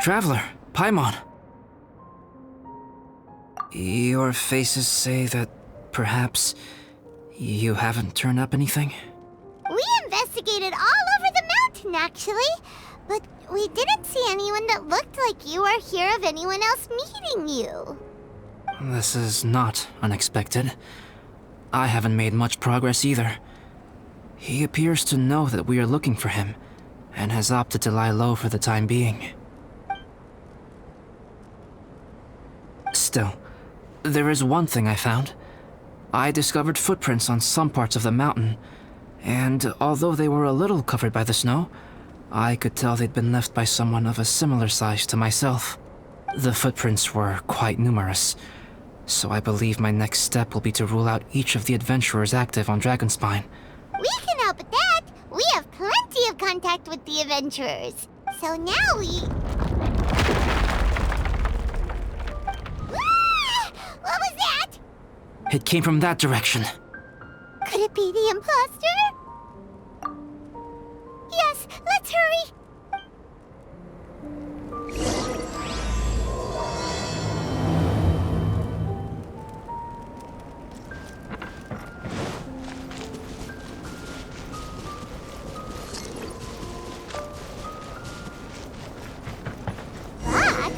Traveler, Paimon. Your faces say that perhaps you haven't turned up anything? We investigated all over the mountain, actually. But we didn't see anyone that looked like you or hear of anyone else meeting you. This is not unexpected. I haven't made much progress either. He appears to know that we are looking for him, and has opted to lie low for the time being. Still, there is one thing I found. I discovered footprints on some parts of the mountain, and although they were a little covered by the snow, I could tell they'd been left by someone of a similar size to myself. The footprints were quite numerous, so I believe my next step will be to rule out each of the adventurers active on Dragonspine. We can help with that. We have plenty of contact with the adventurers. So now we... What was that? It came from that direction. Could it be the imposter? Yes, let's hurry. Fox?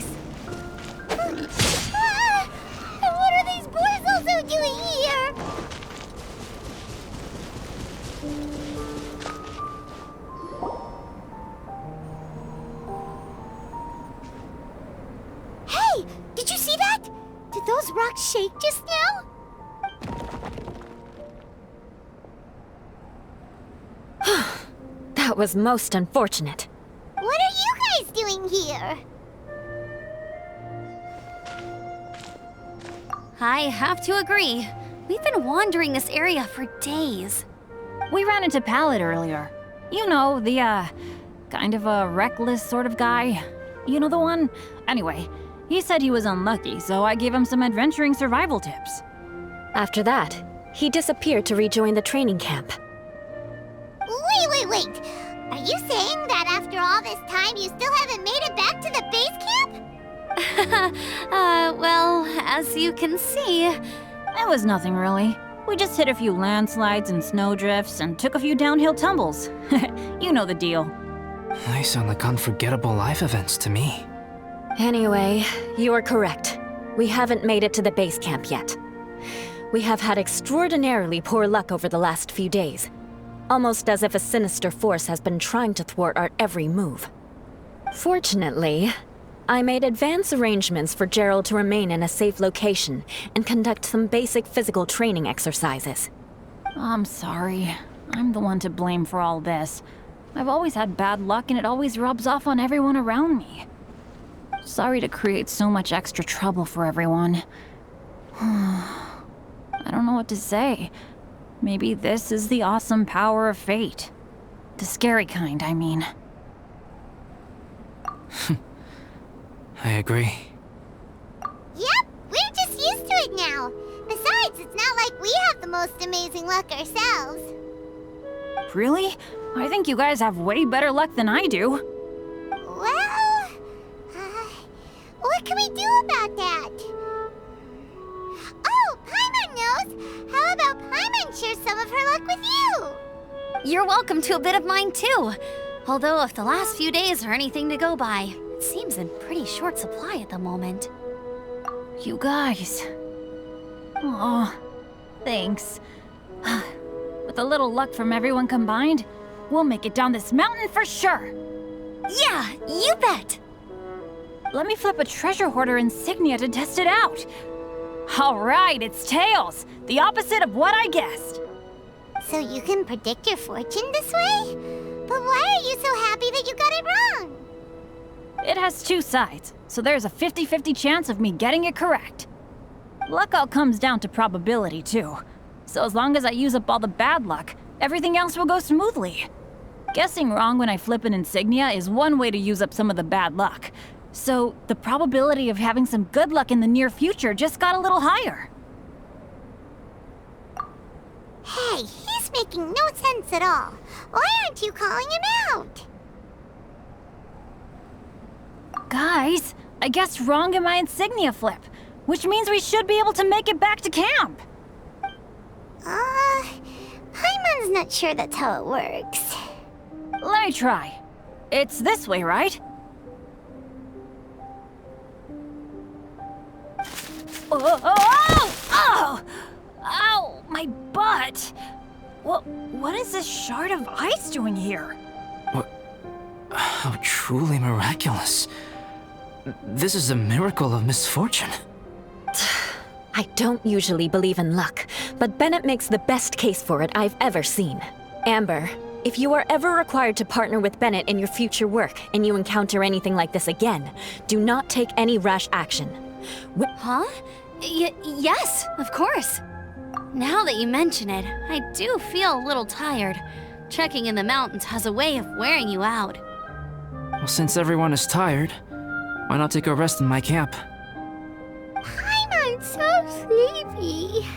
What are these boys also doing here? Hey, did you see that? Did those rocks shake just now? That was most unfortunate. What are you guys doing here? I have to agree. We've been wandering this area for days. We ran into Pallet earlier. You know, the, kind of a reckless sort of guy. You know the one? Anyway, he said he was unlucky, so I gave him some adventuring survival tips. After that, he disappeared to rejoin the training camp. Wait. Are you saying that after all this time you still haven't made it back to the base camp? Well, as you can see... It was nothing really. We just hit a few landslides and snowdrifts and took a few downhill tumbles. You know the deal. They sound like unforgettable life events to me. Anyway, you are correct. We haven't made it to the base camp yet. We have had extraordinarily poor luck over the last few days. Almost as if a sinister force has been trying to thwart our every move. Fortunately, I made advance arrangements for Gerald to remain in a safe location and conduct some basic physical training exercises. I'm sorry. I'm the one to blame for all this. I've always had bad luck and it always rubs off on everyone around me. Sorry to create so much extra trouble for everyone. I don't know what to say. Maybe this is the awesome power of fate. The scary kind, I mean. I agree. Yep, we're just used to it now. Besides, it's not like we have the most amazing luck ourselves. Really? I think you guys have way better luck than I do. Well, what can we do about that? Oh, Paimon knows! How about Paimon share some of her luck with you? You're welcome to a bit of mine too. Although if the last few days are anything to go by, it seems in pretty short supply at the moment. You guys. Oh, thanks. With a little luck from everyone combined, we'll make it down this mountain for sure. Yeah, you bet! Let me flip a treasure hoarder insignia to test it out. All right, it's tails. The opposite of what I guessed. So you can predict your fortune this way? But why are you so happy that you got it wrong? It has two sides, so there's a 50-50 chance of me getting it correct. Luck all comes down to probability, too. So as long as I use up all the bad luck, everything else will go smoothly. Guessing wrong when I flip an insignia is one way to use up some of the bad luck. So the probability of having some good luck in the near future just got a little higher. Hey, he's making no sense at all. Why aren't you calling him out? Guys, I guess wrong in my insignia flip, which means we should be able to make it back to camp. Paimon's not sure that's how it works. Let me try. It's this way, right? Oh! Ow! My butt! What is this shard of ice doing here? How truly miraculous. This is a miracle of misfortune. I don't usually believe in luck, but Bennett makes the best case for it I've ever seen. Amber, if you are ever required to partner with Bennett in your future work and you encounter anything like this again, do not take any rash action. Huh? Yes, of course. Now that you mention it, I do feel a little tired. Trekking in the mountains has a way of wearing you out. Well, since everyone is tired, why not take a rest in my camp? Paimon's so sleepy.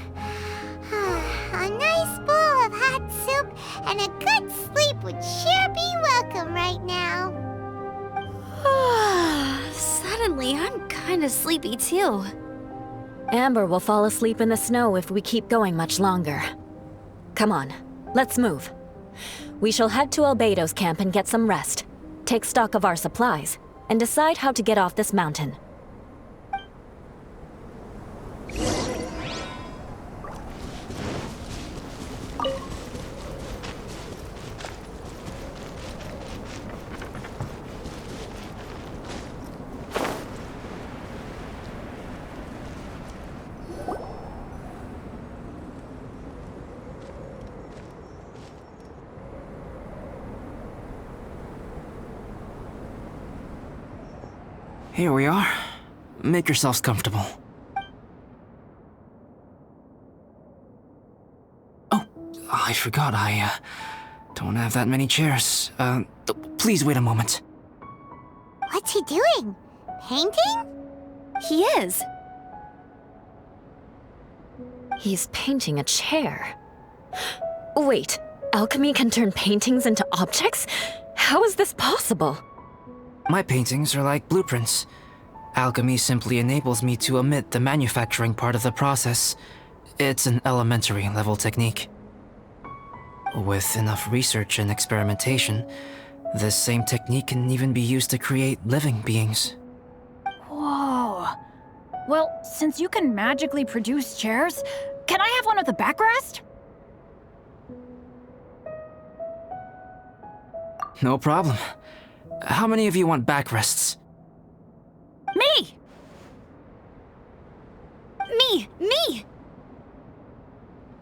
A nice bowl of hot soup and a good sleep would sure be welcome right now. Suddenly, I'm kinda sleepy too. Amber will fall asleep in the snow if we keep going much longer. Come on, let's move. We shall head to Albedo's camp and get some rest, take stock of our supplies, and decide how to get off this mountain. Here we are. Make yourselves comfortable. Oh, I forgot I don't have that many chairs. Please wait a moment. What's he doing? Painting? He is. He's painting a chair. Wait, alchemy can turn paintings into objects? How is this possible? My paintings are like blueprints. Alchemy simply enables me to omit the manufacturing part of the process. It's an elementary level technique. With enough research and experimentation, this same technique can even be used to create living beings. Whoa. Well, since you can magically produce chairs, can I have one with a backrest? No problem. How many of you want backrests? Me! Me!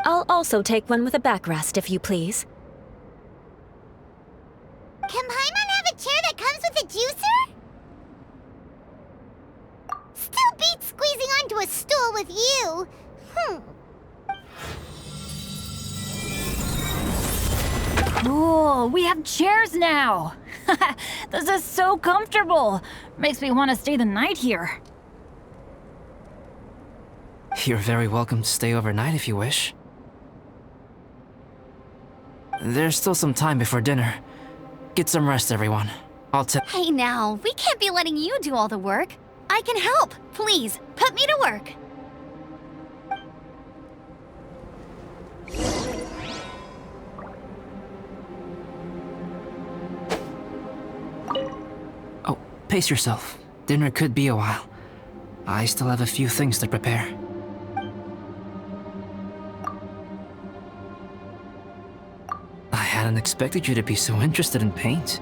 I'll also take one with a backrest, if you please. Can Paimon have a chair that comes with a juicer? Still beats squeezing onto a stool with you. Cool, we have chairs now! This is so comfortable! Makes me want to stay the night here. You're very welcome to stay overnight if you wish. There's still some time before dinner. Get some rest, everyone. Hey now, we can't be letting you do all the work. I can help. Please, put me to work. Oh, pace yourself. Dinner could be a while. I still have a few things to prepare. I hadn't expected you to be so interested in paint.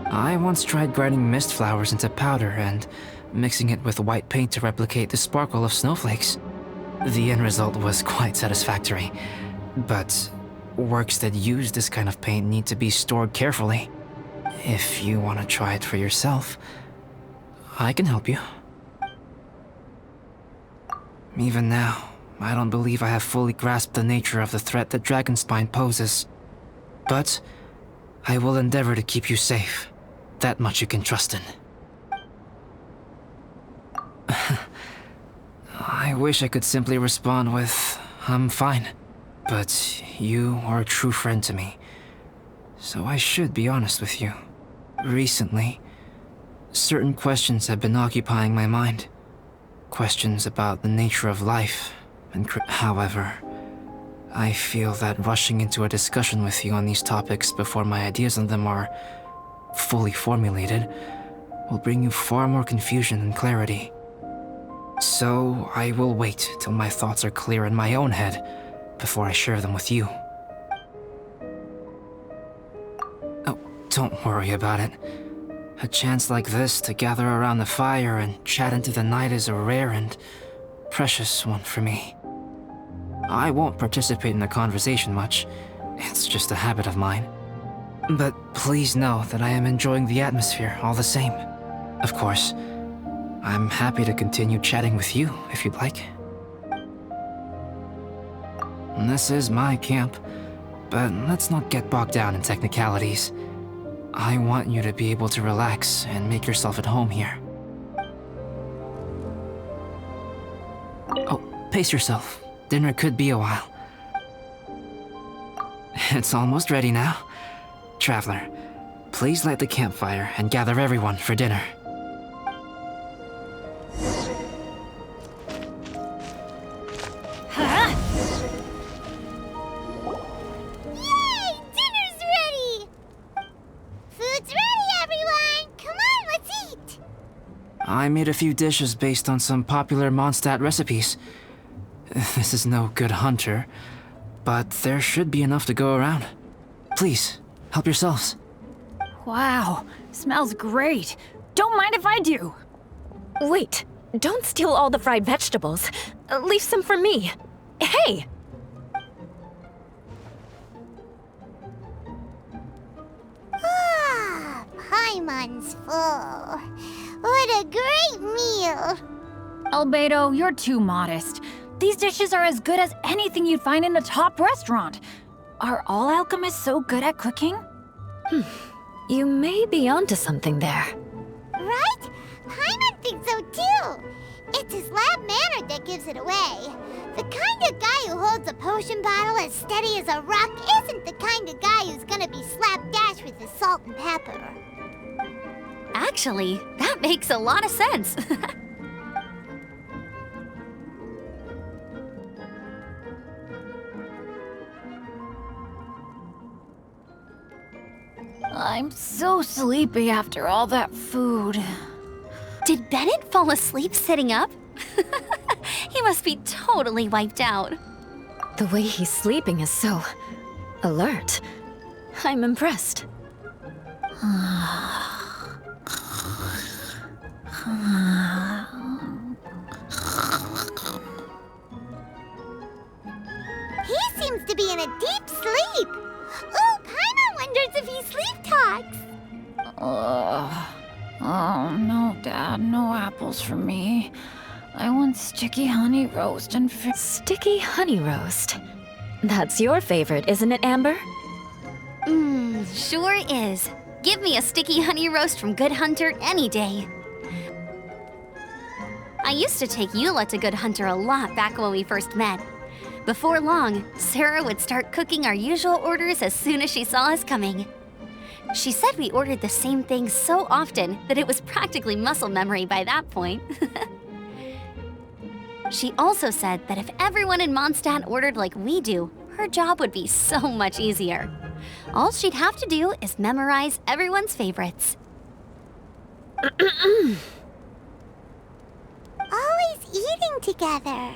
I once tried grinding mist flowers into powder and mixing it with white paint to replicate the sparkle of snowflakes. The end result was quite satisfactory, but works that use this kind of paint need to be stored carefully. If you want to try it for yourself, I can help you. Even now, I don't believe I have fully grasped the nature of the threat that Dragonspine poses. But I will endeavor to keep you safe. That much you can trust in. I wish I could simply respond with, I'm fine. But you are a true friend to me. So I should be honest with you. Recently, certain questions have been occupying my mind. Questions about the nature of life and however, I feel that rushing into a discussion with you on these topics before my ideas on them are fully formulated will bring you far more confusion than clarity. So I will wait till my thoughts are clear in my own head before I share them with you. Oh, don't worry about it. A chance like this to gather around the fire and chat into the night is a rare and precious one for me. I won't participate in the conversation much. It's just a habit of mine. But please know that I am enjoying the atmosphere all the same. Of course, I'm happy to continue chatting with you if you'd like. This is my camp, but let's not get bogged down in technicalities. I want you to be able to relax and make yourself at home here. Oh, pace yourself. Dinner could be a while. It's almost ready now. Traveler, please light the campfire and gather everyone for dinner. Yay! Dinner's ready! Food's ready, everyone! Come on, let's eat! I made a few dishes based on some popular Mondstadt recipes. This is no good hunter, but there should be enough to go around. Please, help yourselves. Wow, smells great. Don't mind if I do. Wait, don't steal all the fried vegetables. Leave some for me. Hey! Ah, Paimon's full. What a great meal! Albedo, you're too modest. These dishes are as good as anything you'd find in a top restaurant. Are all alchemists so good at cooking? You may be onto something there. Right? Paimon thinks so too. It's his lab manner that gives it away. The kind of guy who holds a potion bottle as steady as a rock isn't the kind of guy who's gonna be slapdash with his salt and pepper. Actually, that makes a lot of sense. I'm so sleepy after all that food. Did Bennett fall asleep sitting up? He must be totally wiped out. The way he's sleeping is so alert. I'm impressed. He seems to be in a deep sleep. Ooh, Paimon wonders if he sleep talks. Oh, no, Dad, no apples for me. I want sticky honey roast and Sticky honey roast. That's your favorite, isn't it, Amber? Sure is. Give me a sticky honey roast from Good Hunter any day. I used to take Eula to Good Hunter a lot back when we first met. Before long, Sarah would start cooking our usual orders as soon as she saw us coming. She said we ordered the same thing so often that it was practically muscle memory by that point. She also said that if everyone in Mondstadt ordered like we do, her job would be so much easier. All she'd have to do is memorize everyone's favorites. Always eating together.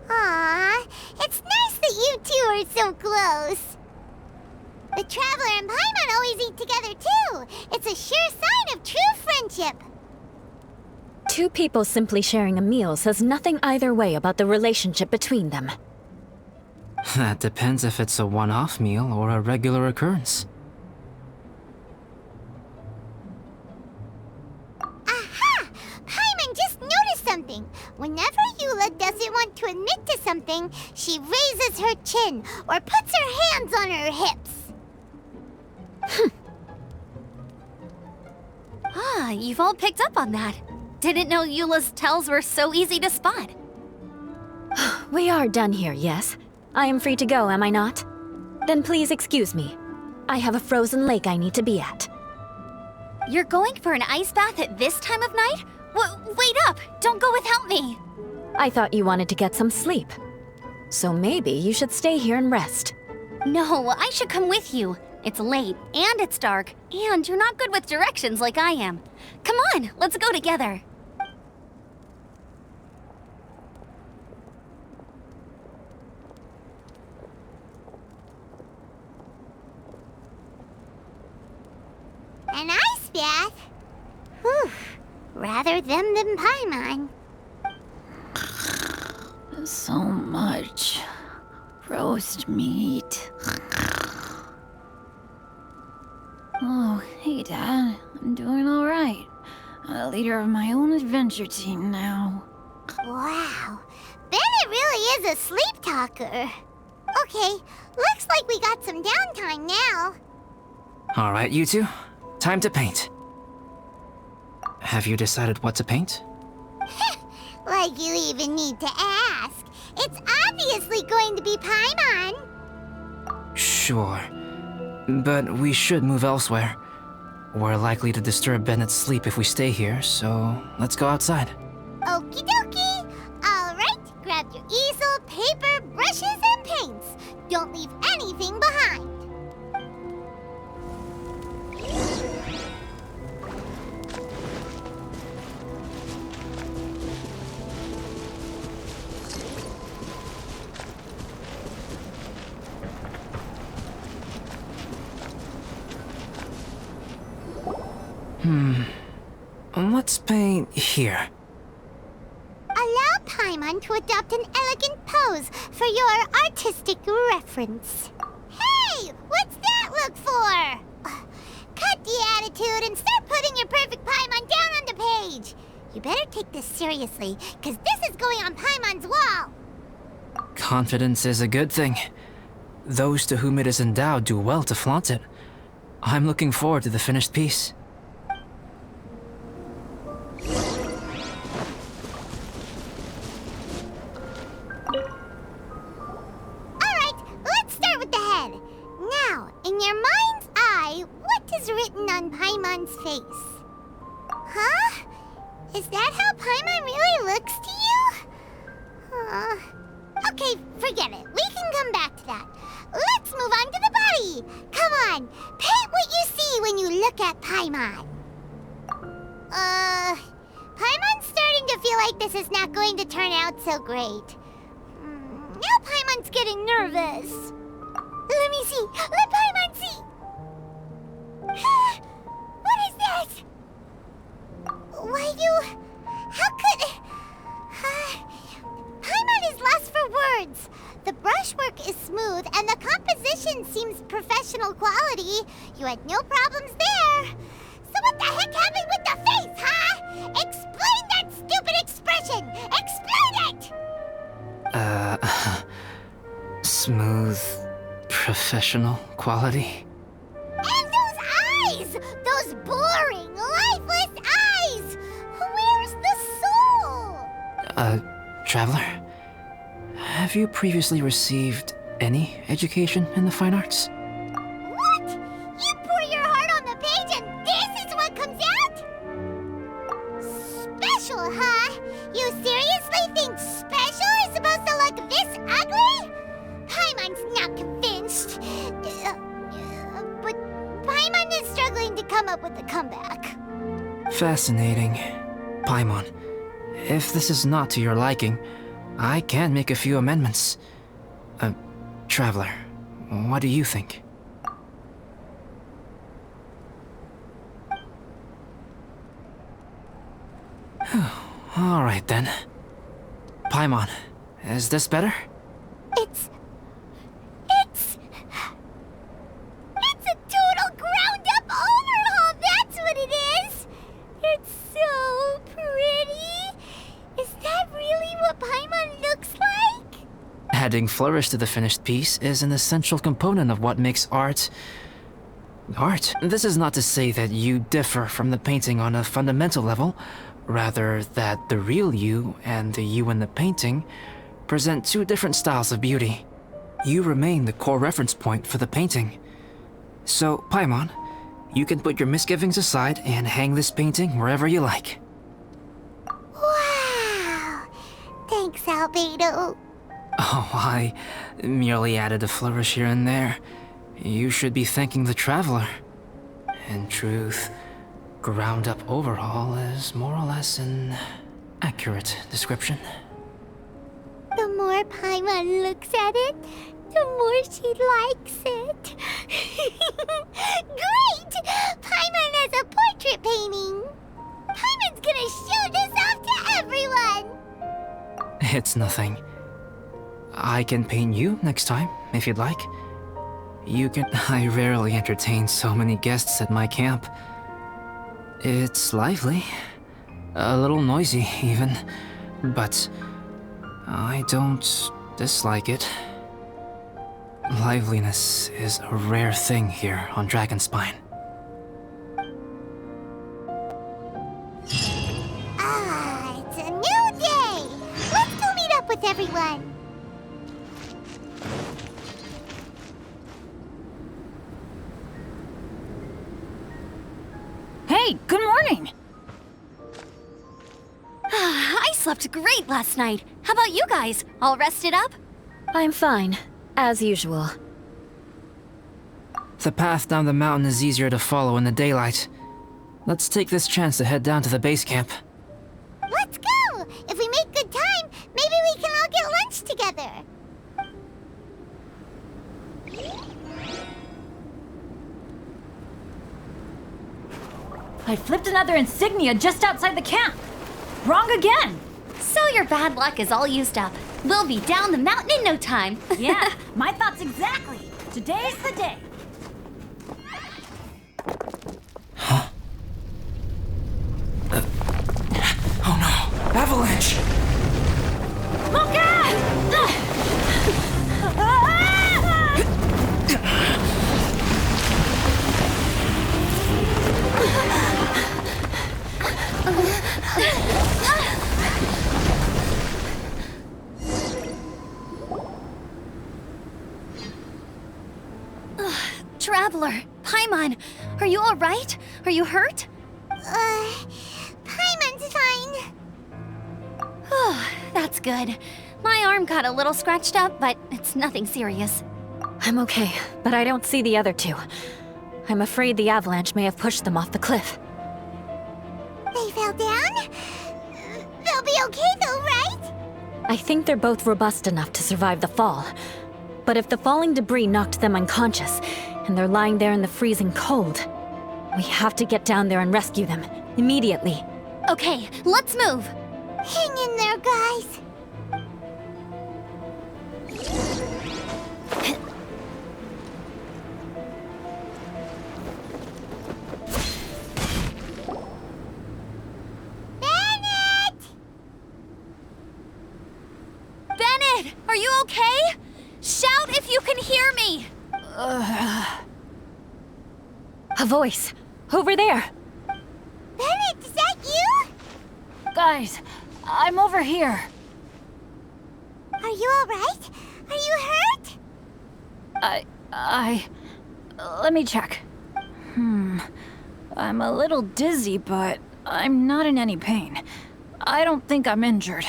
Aww, it's nice that you two are so close. The Traveler and Paimon always eat together too. It's a sure sign of true friendship. Two people simply sharing a meal says nothing either way about the relationship between them. That depends if it's a one-off meal or a regular occurrence. Aha! Paimon just noticed something. Whenever Eula doesn't want to admit to something, she raises her chin or puts her hands on her hips. You've all picked up on that. Didn't know Eula's tells were so easy to spot. We are done here, yes? I am free to go, am I not? Then please excuse me. I have a frozen lake I need to be at. You're going for an ice bath at this time of night? Wait up! Don't go without me! I thought you wanted to get some sleep. So maybe you should stay here and rest. No, I should come with you. It's late, and it's dark, and you're not good with directions like I am. Come on, let's go together. An ice bath? Whew. Rather them than Paimon. So much roast meat. Oh, hey, Dad. I'm doing all right. I'm a leader of my own adventure team now. Wow. Bennett really is a sleep talker. Okay, looks like we got some downtime now. All right, you two. Time to paint. Have you decided what to paint? Like you even need to ask. It's obviously going to be Paimon. Sure. But we should move elsewhere. We're likely to disturb Bennett's sleep if we stay here, so let's go outside. Okie dokie. All right, grab your easel, paper, brushes, and paints. Don't leave anything behind. Let's paint here. Allow Paimon to adopt an elegant pose for your artistic reference. Hey, what's that look for? Cut the attitude and start putting your perfect Paimon down on the page. You better take this seriously, because this is going on Paimon's wall. Confidence is a good thing. Those to whom it is endowed do well to flaunt it. I'm looking forward to the finished piece. Alright, let's start with the head. Now, in your mind's eye, what is written on Paimon's face? Huh? Is that how Paimon really looks to you? Okay, forget it. We can come back to that. Let's move on to the body. Come on, paint what you see when you look at Paimon. Paimon's starting to feel like this is not going to turn out so great. Now Paimon's getting nervous. Let me see. Let Paimon see. What is that? Why how could... Paimon is lost for words. The brushwork is smooth and the composition seems professional quality. You had no problems there. So what the heck happened with the face, huh? Explain that stupid expression! Explain it! Smooth, professional quality. And those eyes! Those boring, lifeless eyes! Where's the soul? Traveler? Have you previously received any education in the fine arts? What? You pour your heart on the page and this is what comes out? Special, huh? You seriously think special is supposed to look this ugly? Paimon's not convinced. But Paimon is struggling to come up with a comeback. Fascinating. Paimon, if this is not to your liking, I can make a few amendments. Traveler, what do you think? All right then. Paimon, is this better? It's a total ground-up overhaul, that's what it is! It's so pretty! Is that really what Paimon looks like? Adding flourish to the finished piece is an essential component of what makes art... art. This is not to say that you differ from the painting on a fundamental level, rather that the real you and the you in the painting present two different styles of beauty. You remain the core reference point for the painting. So, Paimon, You can put your misgivings aside and hang this painting wherever you like. Wow! Thanks, Albedo. Oh, I merely added a flourish here and there. You should be thanking the traveler. In truth, ground-up overhaul is more or less an accurate description. The more Paimon looks at it, the more she likes it. Great! Paimon has a portrait painting! Paimon's gonna show this off to everyone! It's nothing. I can paint you next time, if you'd like. I rarely entertain so many guests at my camp. It's lively. A little noisy, even. But I don't dislike it. Liveliness is a rare thing here on Dragonspine. Ah, it's a new day! Let's go meet up with everyone! Hey, good morning! I slept great last night. How about you guys? All rested up? I'm fine, as usual. The path down the mountain is easier to follow in the daylight. Let's take this chance to head down to the base camp. Let's go! If we make good time, maybe we can all get lunch together! I flipped another insignia just outside the camp. Wrong again! So your bad luck is all used up. We'll be down the mountain in no time. Yeah, my thoughts exactly. Today's the day. Oh no! Avalanche! Look out! Traveler, Paimon, are you all right? Are you hurt? Paimon's fine. Oh, that's good. My arm got a little scratched up, but it's nothing serious. I'm okay, but I don't see the other two. I'm afraid the avalanche may have pushed them off the cliff. They fell down? They'll be okay though, right? I think they're both robust enough to survive the fall. But if the falling debris knocked them unconscious, and they're lying there in the freezing cold, we have to get down there and rescue them, immediately. Okay, let's move. Hang in there, guys. Bennett! Bennett, are you okay? Shout if you can hear me! A voice! Over there! Bennett, is that you? Guys, I'm over here. Are you alright? Are you hurt? Let me check. I'm a little dizzy, but I'm not in any pain. I don't think I'm injured.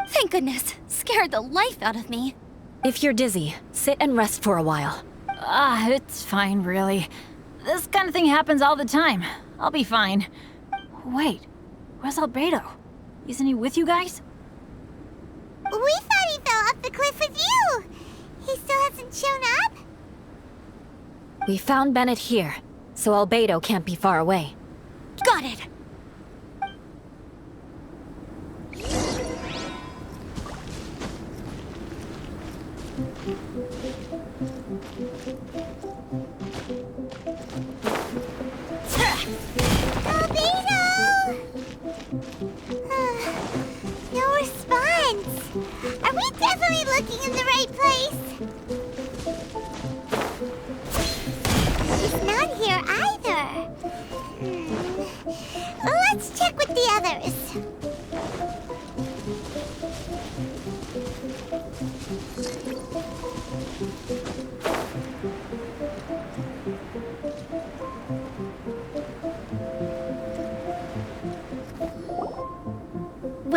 Thank goodness. Scared the life out of me. If you're dizzy, sit and rest for a while. It's fine, really. This kind of thing happens all the time. I'll be fine. Wait, where's Albedo? Isn't he with you guys? We thought he fell off the cliff with you. He still hasn't shown up? We found Bennett here, so Albedo can't be far away. Got it. Albedo! No response. Are we definitely looking in the right place? He's not here either. Let's check with the others.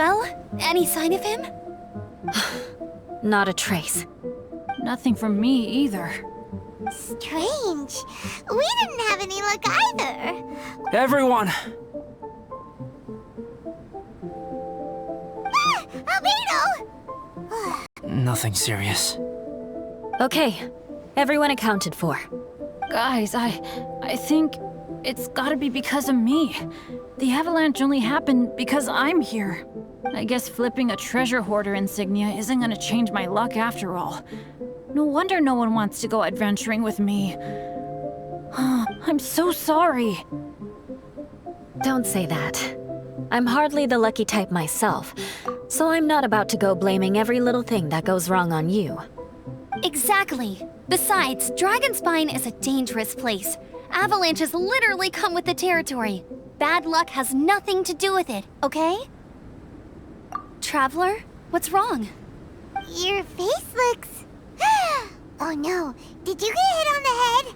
Well, any sign of him? Not a trace. Nothing from me either. Strange. We didn't have any luck either. Everyone! Ah, Albedo! Nothing serious. Okay, everyone accounted for. Guys, I think it's gotta be because of me. The avalanche only happened because I'm here. I guess flipping a treasure hoarder insignia isn't gonna change my luck after all. No wonder no one wants to go adventuring with me. I'm so sorry. Don't say that. I'm hardly the lucky type myself, so I'm not about to go blaming every little thing that goes wrong on you. Exactly. Besides, Dragonspine is a dangerous place. Avalanches literally come with the territory. Bad luck has nothing to do with it, okay? Traveler, what's wrong? Your face looks... Oh no, did you get hit on the head?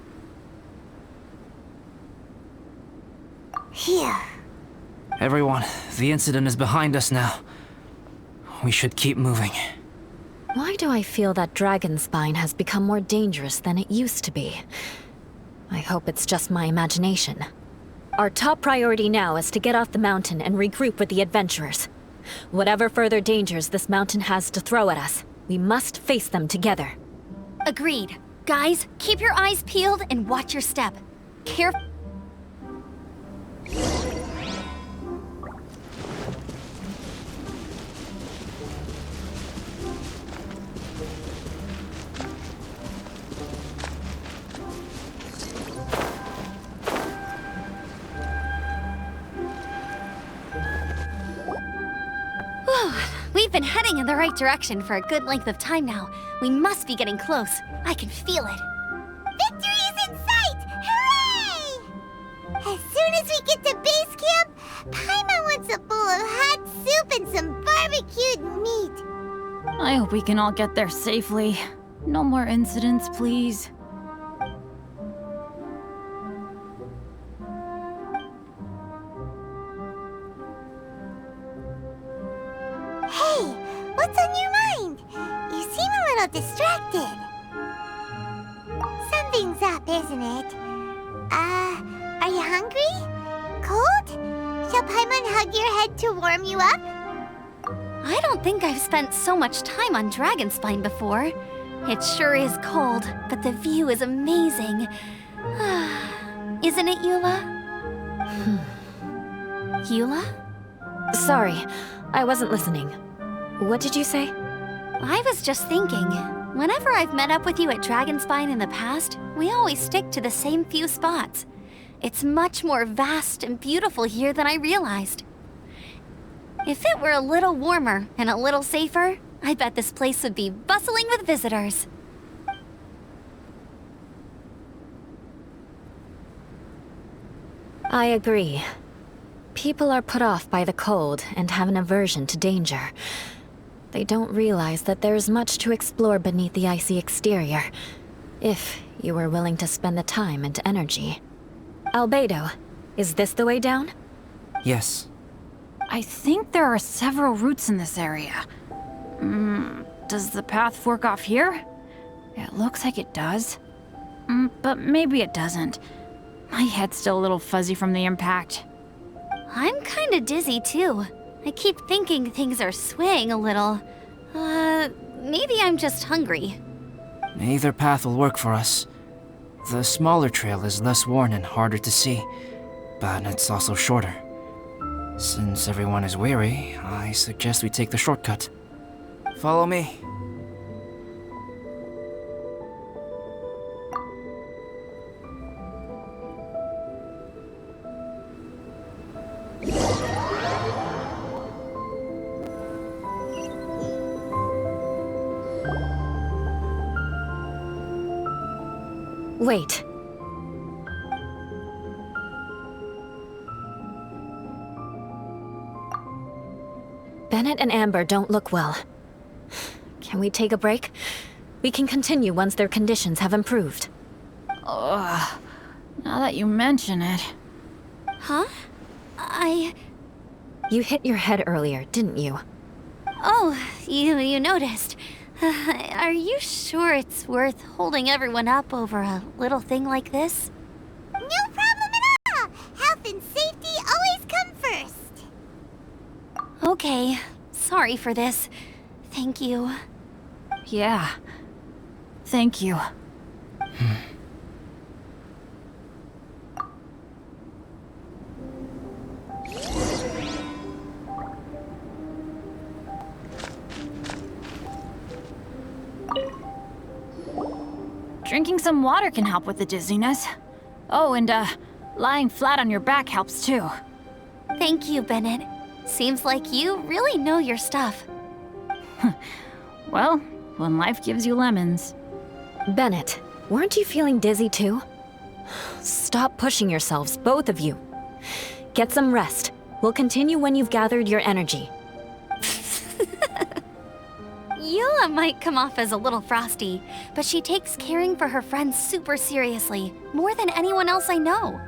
Phew. Everyone, the incident is behind us now. We should keep moving. Why do I feel that Dragonspine has become more dangerous than it used to be? I hope it's just my imagination. Our top priority now is to get off the mountain and regroup with the adventurers. Whatever further dangers this mountain has to throw at us, we must face them together. Agreed. Guys, keep your eyes peeled and watch your step. Careful. We've been heading in the right direction for a good length of time now. We must be getting close. I can feel it. Victory is in sight! Hooray! As soon as we get to base camp, Paimon wants a bowl of hot soup and some barbecued meat. I hope we can all get there safely. No more incidents, please. Hey, what's on your mind? You seem a little distracted. Something's up, isn't it? Are you hungry? Cold? Shall Paimon hug your head to warm you up? I don't think I've spent so much time on Dragonspine before. It sure is cold, but the view is amazing. Isn't it, Eula? Eula? Sorry, I wasn't listening. What did you say? I was just thinking, whenever I've met up with you at Dragonspine in the past, we always stick to the same few spots. It's much more vast and beautiful here than I realized. If it were a little warmer and a little safer, I bet this place would be bustling with visitors. I agree. People are put off by the cold and have an aversion to danger. They don't realize that there is much to explore beneath the icy exterior, if you were willing to spend the time and energy. Albedo, is this the way down? Yes. I think there are several routes in this area. Does the path fork off here? It looks like it does. But maybe it doesn't. My head's still a little fuzzy from the impact. I'm kinda dizzy too. I keep thinking things are swaying a little. Maybe I'm just hungry. Either path will work for us. The smaller trail is less worn and harder to see, but it's also shorter. Since everyone is weary, I suggest we take the shortcut. Follow me. Wait. Bennett and Amber don't look well. Can we take a break? We can continue once their conditions have improved. Now that you mention it. Huh? You hit your head earlier, didn't you? Oh, you noticed. Are you sure it's worth holding everyone up over a little thing like this? No problem at all! Health and safety always come first. Okay, sorry for this. Thank you. Yeah. Thank you. Drinking some water can help with the dizziness. Oh, and lying flat on your back helps too. Thank you, Bennett. Seems like you really know your stuff. Well, when life gives you lemons. Bennett, weren't you feeling dizzy too? Stop pushing yourselves, both of you. Get some rest. We'll continue when you've gathered your energy. Eula might come off as a little frosty, but she takes caring for her friends super seriously, more than anyone else I know.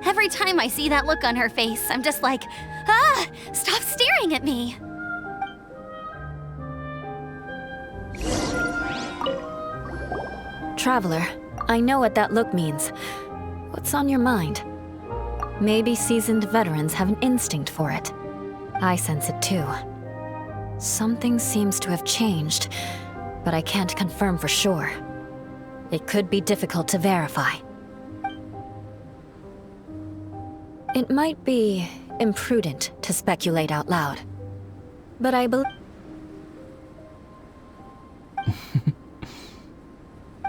Every time I see that look on her face, I'm just like, ah, stop staring at me. Traveler, I know what that look means. What's on your mind? Maybe seasoned veterans have an instinct for it. I sense it too. Something seems to have changed, but I can't confirm for sure. It could be difficult to verify. It might be imprudent to speculate out loud, but I believe...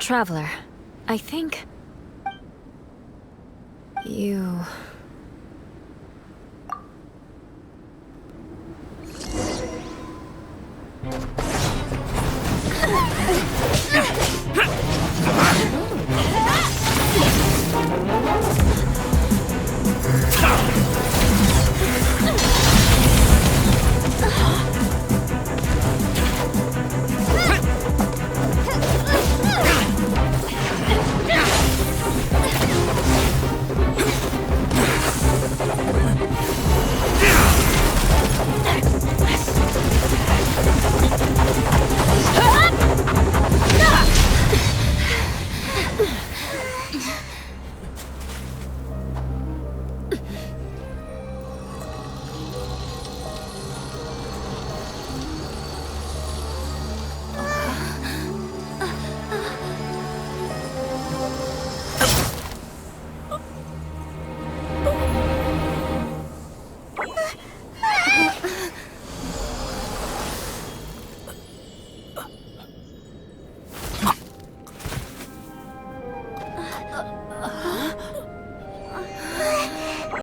Traveler, I think... you...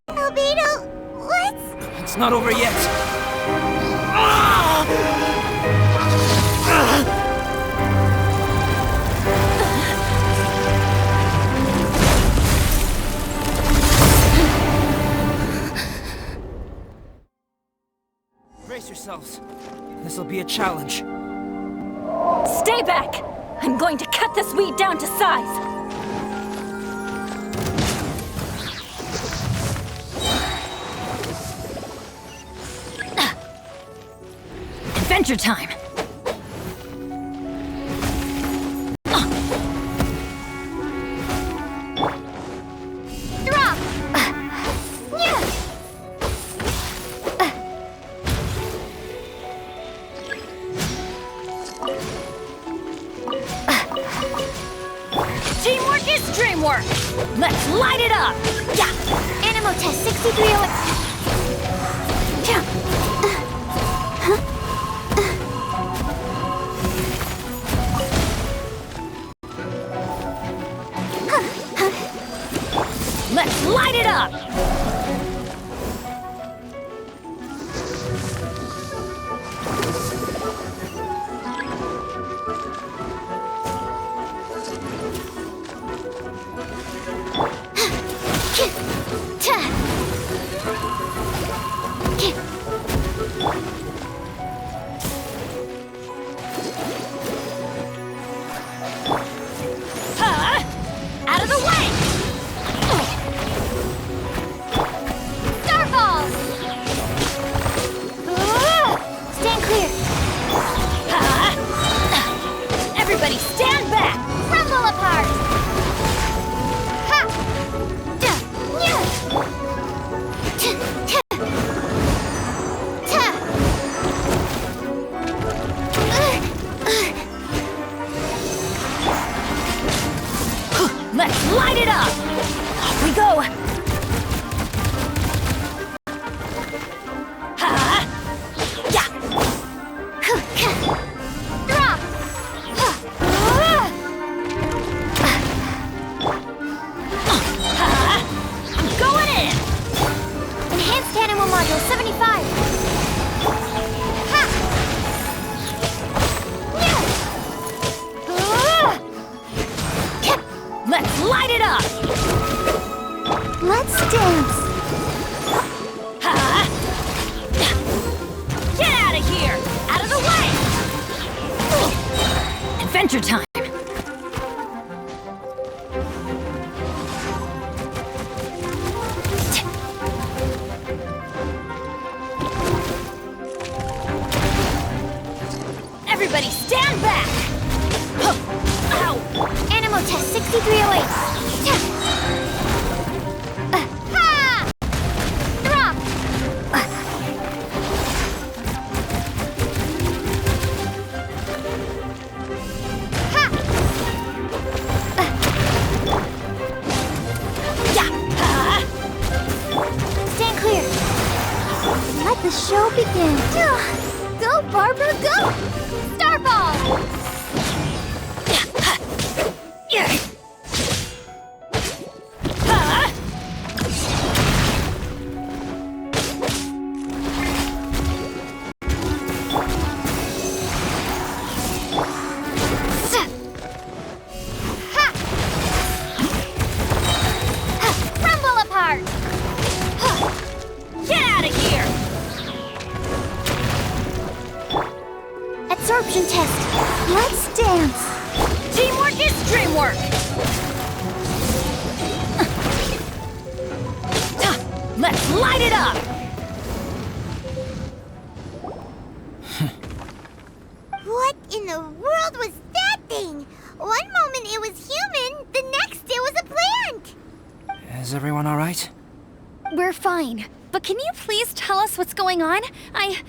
Albedo, what's... It's not over yet. Brace yourselves. This'll be a challenge. Stay back! I'm going to cut this weed down to size! Adventure time! Drop! Teamwork is dreamwork! Let's light it up! Yeah! Animal test 6308. Let's light it up! Adventure time! Everybody stand back! Ow! Animal test 6308. Ha! Drop! Ha! Stand clear. Let the show begin. Go, Barbara, go! Starball! Crumble apart! Get out of here! Absorption test. Let's dance. Teamwork is dreamwork! Let's light it up! What in the world was that thing? One moment it was human, the next it was a plant. Is everyone alright? We're fine. But can you please tell us what's going on? I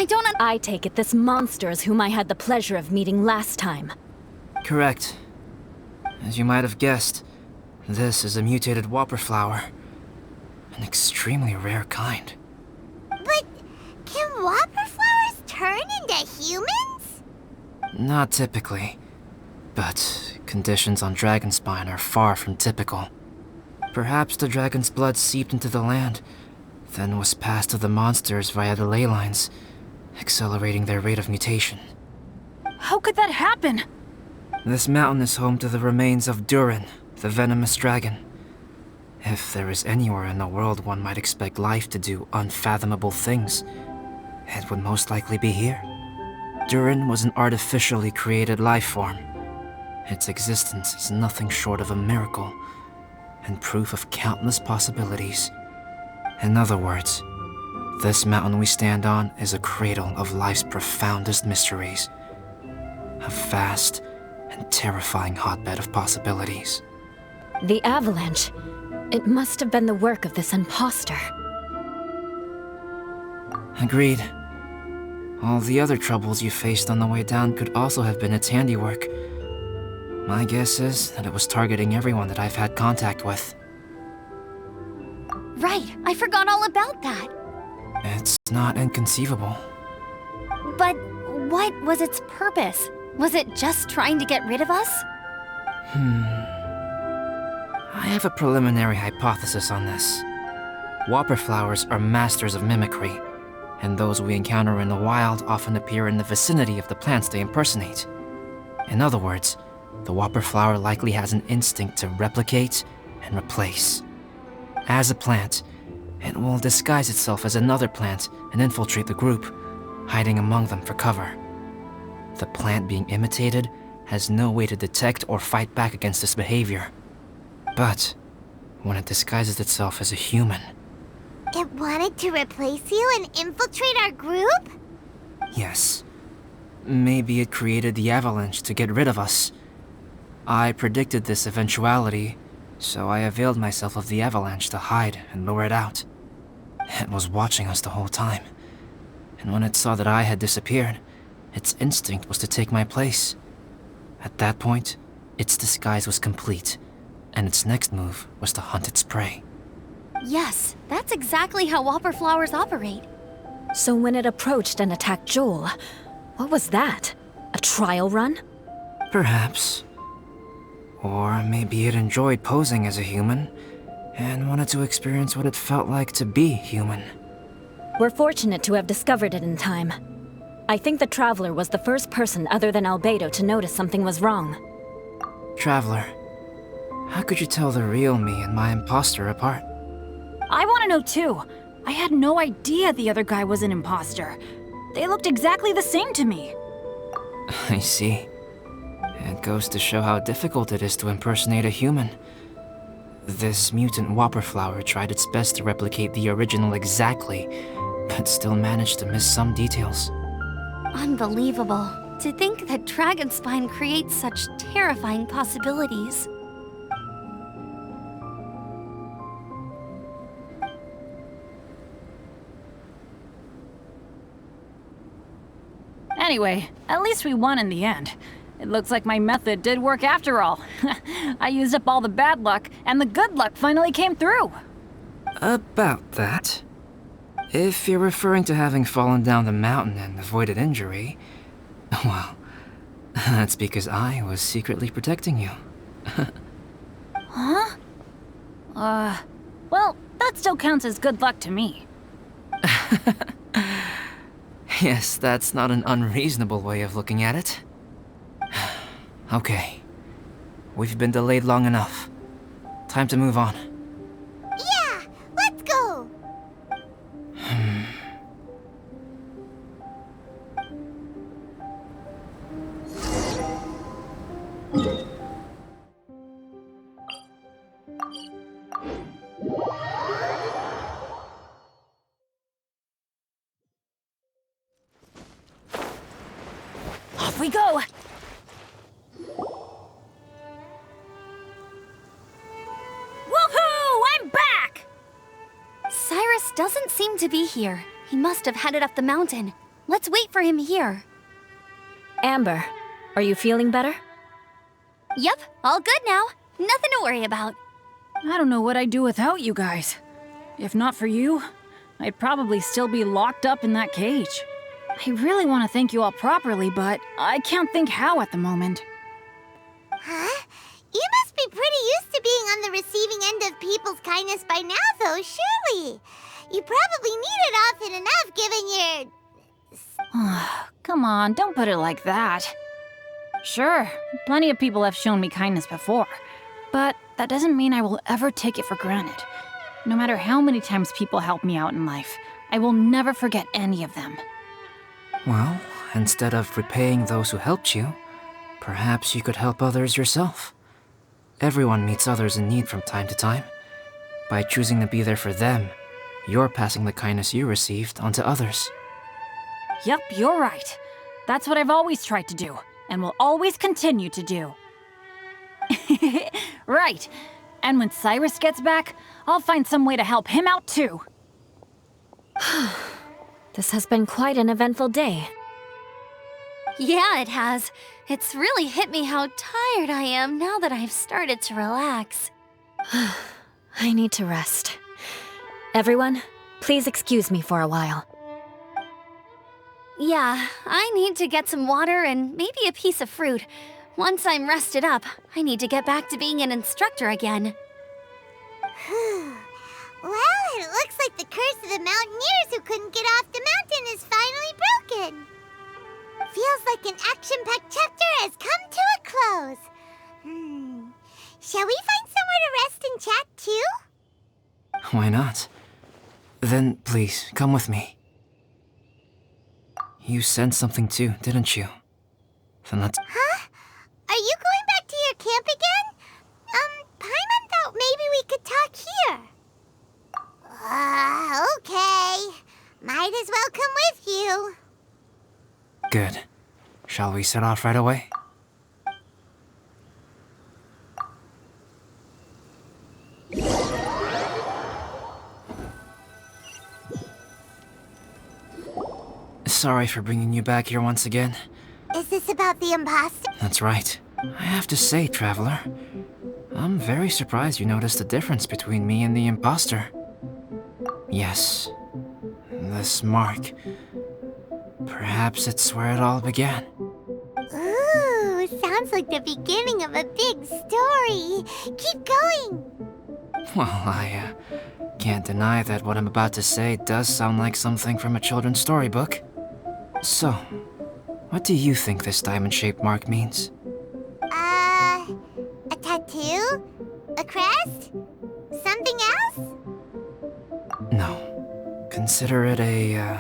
don't I take it this monster is whom I had the pleasure of meeting last time. Correct. As you might have guessed, this is a mutated whopper flower. An extremely rare kind. But can whopper flowers turn into humans? Not typically, but conditions on Dragonspine are far from typical. Perhaps the dragon's blood seeped into the land, then was passed to the monsters via the ley lines, accelerating their rate of mutation. How could that happen? This mountain is home to the remains of Durin, the venomous dragon. If there is anywhere in the world one might expect life to do unfathomable things, it would most likely be here. Durin was an artificially created life form. Its existence is nothing short of a miracle, and proof of countless possibilities. In other words, this mountain we stand on is a cradle of life's profoundest mysteries. A vast and terrifying hotbed of possibilities. The avalanche. It must have been the work of this imposter. Agreed. All the other troubles you faced on the way down could also have been its handiwork. My guess is that it was targeting everyone that I've had contact with. Right, I forgot all about that. It's not inconceivable. But what was its purpose? Was it just trying to get rid of us? I have a preliminary hypothesis on this. Whopper flowers are masters of mimicry, and those we encounter in the wild often appear in the vicinity of the plants they impersonate. In other words, the whopper flower likely has an instinct to replicate and replace. As a plant, it will disguise itself as another plant and infiltrate the group, hiding among them for cover. The plant being imitated has no way to detect or fight back against this behavior. But when it disguises itself as a human... It wanted to replace you and infiltrate our group? Yes. Maybe it created the avalanche to get rid of us. I predicted this eventuality, so I availed myself of the avalanche to hide and lure it out. It was watching us the whole time, and when it saw that I had disappeared, its instinct was to take my place. At that point, its disguise was complete, and its next move was to hunt its prey. Yes, that's exactly how whopper flowers operate. So when it approached and attacked Joel, what was that? A trial run? Perhaps. Or maybe it enjoyed posing as a human, and wanted to experience what it felt like to be human. We're fortunate to have discovered it in time. I think the Traveler was the first person other than Albedo to notice something was wrong. Traveler, how could you tell the real me and my imposter apart? I want to know too. I had no idea the other guy was an imposter. They looked exactly the same to me. I see. It goes to show how difficult it is to impersonate a human. This mutant whopper flower tried its best to replicate the original exactly, but still managed to miss some details. Unbelievable. To think that Dragonspine creates such terrifying possibilities. Anyway, at least we won in the end. It looks like my method did work after all. I used up all the bad luck, and the good luck finally came through. About that. If you're referring to having fallen down the mountain and avoided injury, well, that's because I was secretly protecting you. Huh? Well, that still counts as good luck to me. Yes, that's not an unreasonable way of looking at it. Okay. We've been delayed long enough. Time to move on. Yeah, let's go! Off we go! Woohoo! I'm back! Cyrus doesn't seem to be here. He must have headed up the mountain. Let's wait for him here. Amber, are you feeling better? Yep, all good now. Nothing to worry about. I don't know what I'd do without you guys. If not for you, I'd probably still be locked up in that cage. I really want to thank you all properly, but I can't think how at the moment. Huh? You must be pretty used to being on the receiving end of people's kindness by now, though, surely. You probably need it often enough, given your... Come on, don't put it like that. Sure, plenty of people have shown me kindness before, but that doesn't mean I will ever take it for granted. No matter how many times people help me out in life, I will never forget any of them. Well, instead of repaying those who helped you, perhaps you could help others yourself. Everyone meets others in need from time to time. By choosing to be there for them, you're passing the kindness you received onto others. Yep, you're right. That's what I've always tried to do, and will always continue to do. Right. And when Cyrus gets back, I'll find some way to help him out too. This has been quite an eventful day. Yeah, it has. It's really hit me how tired I am now that I've started to relax. I need to rest. Everyone, please excuse me for a while. Yeah, I need to get some water and maybe a piece of fruit. Once I'm rested up, I need to get back to being an instructor again. Well, it looks like the curse of the mountaineers who couldn't get off the mountain is finally broken. Feels like an action-packed chapter has come to a close. Shall we find somewhere to rest and chat too? Why not? Then please, come with me. You sensed something too, didn't you? Then let's... Huh? Are you going back to your camp again? Paimon thought maybe we could talk here. Okay. Might as well come with you. Good. Shall we set off right away? Sorry for bringing you back here once again. Is this about the imposter? That's right. I have to say, Traveler, I'm very surprised you noticed the difference between me and the imposter. Yes, this mark. Perhaps it's where it all began. Ooh, sounds like the beginning of a big story. Keep going. Well, I can't deny that what I'm about to say does sound like something from a children's storybook. So, what do you think this diamond-shaped mark means? A tattoo? A crest? Something else? No. Consider it a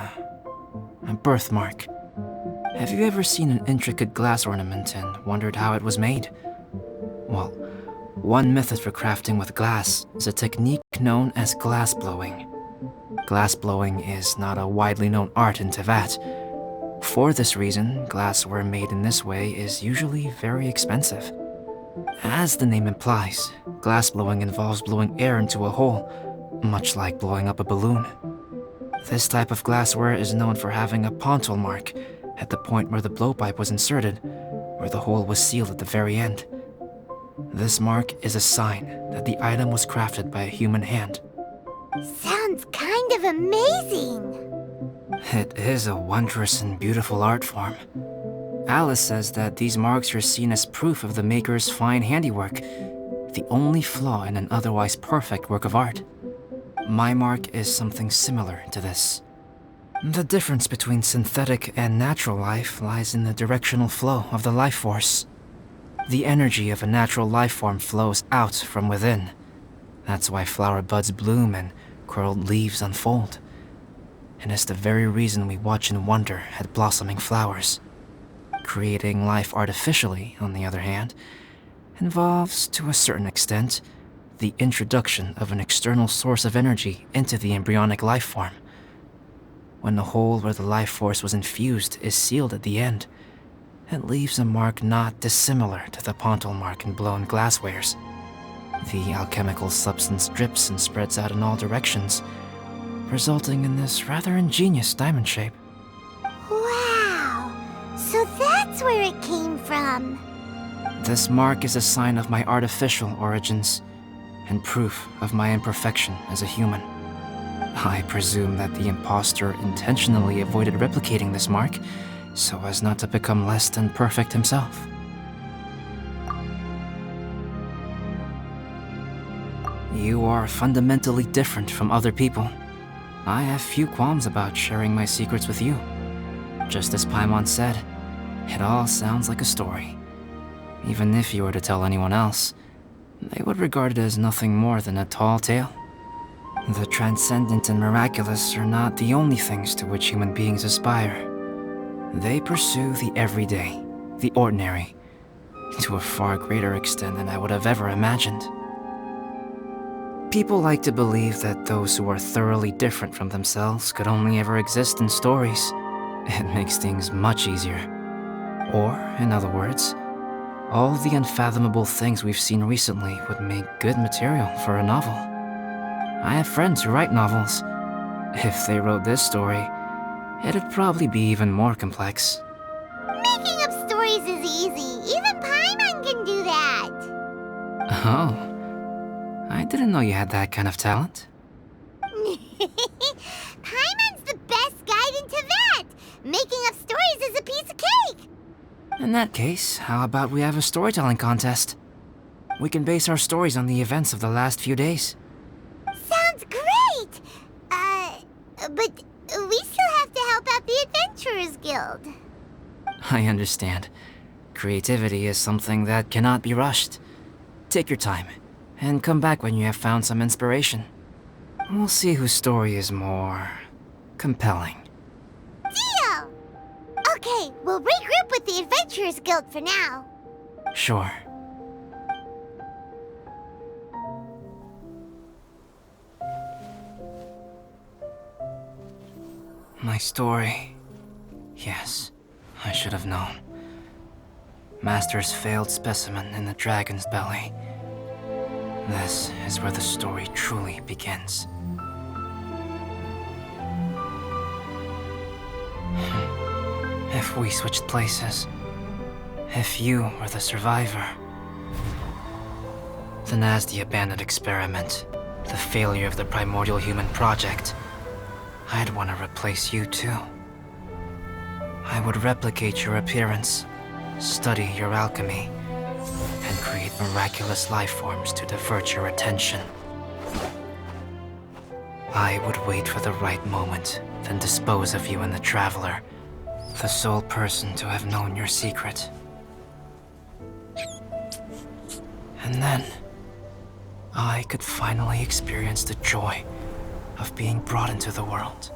birthmark. Have you ever seen an intricate glass ornament and wondered how it was made? Well, one method for crafting with glass is a technique known as glass blowing. Glass blowing is not a widely known art in Teyvat. For this reason, glassware made in this way is usually very expensive. As the name implies, glass blowing involves blowing air into a hole, much like blowing up a balloon. This type of glassware is known for having a pontil mark at the point where the blowpipe was inserted, where the hole was sealed at the very end. This mark is a sign that the item was crafted by a human hand. Sounds kind of amazing. It is a wondrous and beautiful art form. Alice says that these marks are seen as proof of the maker's fine handiwork, the only flaw in an otherwise perfect work of art. My mark is something similar to this. The difference between synthetic and natural life lies in the directional flow of the life force. The energy of a natural life form flows out from within. That's why flower buds bloom and curled leaves unfold. And it's the very reason we watch and wonder at blossoming flowers. Creating life artificially, on the other hand, involves, to a certain extent, the introduction of an external source of energy into the embryonic life form. When the hole where the life force was infused is sealed at the end, it leaves a mark not dissimilar to the pontil mark in blown glasswares. The alchemical substance drips and spreads out in all directions, resulting in this rather ingenious diamond shape. Wow! So that's where it came from. This mark is a sign of my artificial origins, and proof of my imperfection as a human. I presume that the impostor intentionally avoided replicating this mark, so as not to become less than perfect himself. You are fundamentally different from other people. I have few qualms about sharing my secrets with you. Just as Paimon said, it all sounds like a story. Even if you were to tell anyone else, they would regard it as nothing more than a tall tale. The transcendent and miraculous are not the only things to which human beings aspire. They pursue the everyday, the ordinary, to a far greater extent than I would have ever imagined. People like to believe that those who are thoroughly different from themselves could only ever exist in stories. It makes things much easier. Or, in other words, all the unfathomable things we've seen recently would make good material for a novel. I have friends who write novels. If they wrote this story, it'd probably be even more complex. Making up stories is easy. Even Paimon can do that. Oh, I didn't know you had that kind of talent. Paimon's the best guide in Teyvat. Making up stories is a piece of cake. In that case, how about we have a storytelling contest? We can base our stories on the events of the last few days. Sounds great! But we still have to help out the Adventurers Guild. I understand. Creativity is something that cannot be rushed. Take your time, and come back when you have found some inspiration. We'll see whose story is more compelling. Deal! Okay, we'll regroup with the Adventurers Guild for now. Sure. My story. Yes, I should have known. Master's failed specimen in the dragon's belly. This is where the story truly begins. If we switched places, if you were the survivor, then as the abandoned experiment, the failure of the primordial human project, I'd want to replace you too. I would replicate your appearance, study your alchemy, and create miraculous life forms to divert your attention. I would wait for the right moment, then dispose of you in the Traveler, the sole person to have known your secret. And then, I could finally experience the joy of being brought into the world.